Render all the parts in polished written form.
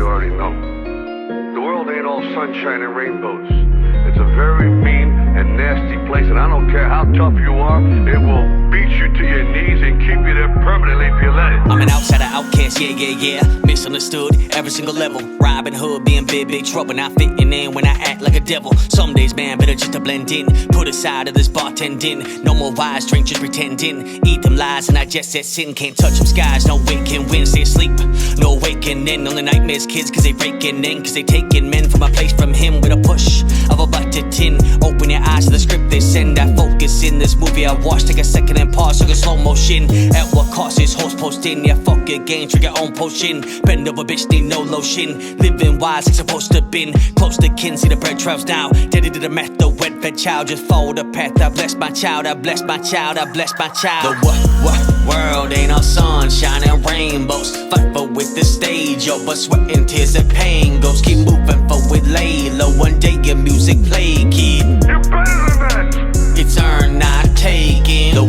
you already know. The world ain't all sunshine and rainbows. It's a very mean and nasty place, and I don't care how tough you are, it will beat you to your knees and keep you there permanently if you let it. I'm an outsider outcast, yeah. Misunderstood, every single level. Robin Hood, being big trouble, not fitting in when I act like a devil. Some days, man, better just to blend in. Put aside of this bartending. No more wise, drink, just pretending. Eat them lies and I just said sin. Can't touch them skies, no way can win. Stay asleep, no awakening. Only nightmares, kids, cause they breaking in. Cause they taking men from a place from him with a push of a butter tin. Open your eyes to the script they send. I focus in this movie I watch. Take a second and pause, look at slow motion. At what cost is host posting? Yeah, fuck your game, trick your own potion. Bend over, bitch, need no lotion. Living wise, like supposed to been. Close to kin, see the bread trails down. Daddy did the math, the wet fed child. Just follow the path. I bless my child, I bless my child, I bless my child. The world ain't all sunshine and rainbows. Fight for with the stage, yo, but sweat and tears and pain goes. Keep moving forward, lay low. One day your music play, kid. You're better than that. It's earned, not taken. The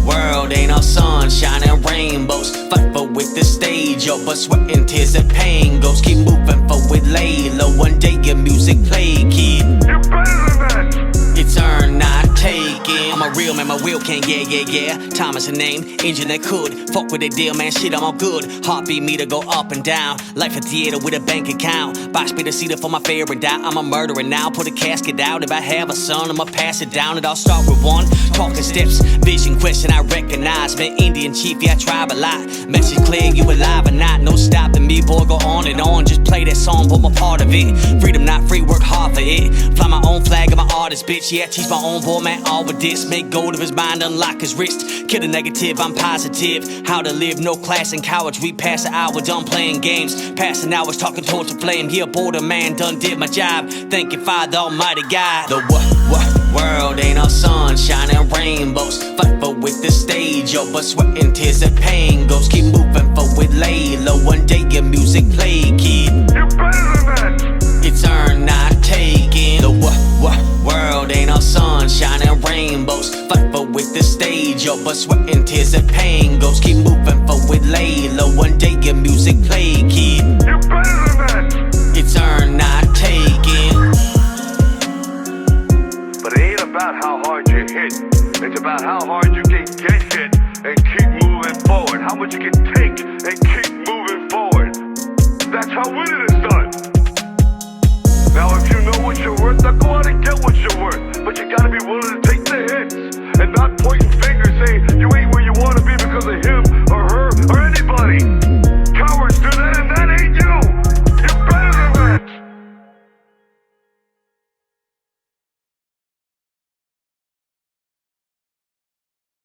world ain't all sunshine and rainbows. Fight for with the stage, yo, but sweat and tears and pain goes. Keep moving forward, lay low. One day your music play, kid. You're better than that. It's earned, not taken. I'm a real man, my will can, yeah. Time is a name, engine that could. Fuck with the deal, man, shit, I'm all good. Heartbeat meter go up and down. Life a theater with a bank account. Box me the cedar for my fear and doubt. I'm a murderer now, put a casket out. If I have a son, I'ma pass it down. And I'll start with one, talking steps. Vision question I recognize. Man, Indian chief, yeah, I tribe a lot. Message clear, you alive or not. No stopping me, boy, go on and on. Just play that song, put my part of it. Freedom not free, work hard for it. Fly my own flag, I'm an artist, bitch. Yeah, teach my own boy, man, all with this. Make gold of his mind, unlock his wrist. Kill the negative, I'm positive. How to live, no class in college. We pass the hour, done playing games. Passing hours, talking towards the flame. Yeah, border man, done did my job. Thank you, Father, Almighty God. The world ain't all sunshine and rainbows. Fight for with the stage, yo, but sweat and tears and pain goes. Keep moving forward, lay low. One day your music play, kid. You're better than that. It's earned, not taken. The world ain't all sunshine and rainbows. Fight for with the stage, yo, but sweat and tears and pain goes. Keep moving forward, lay low. One day your music play.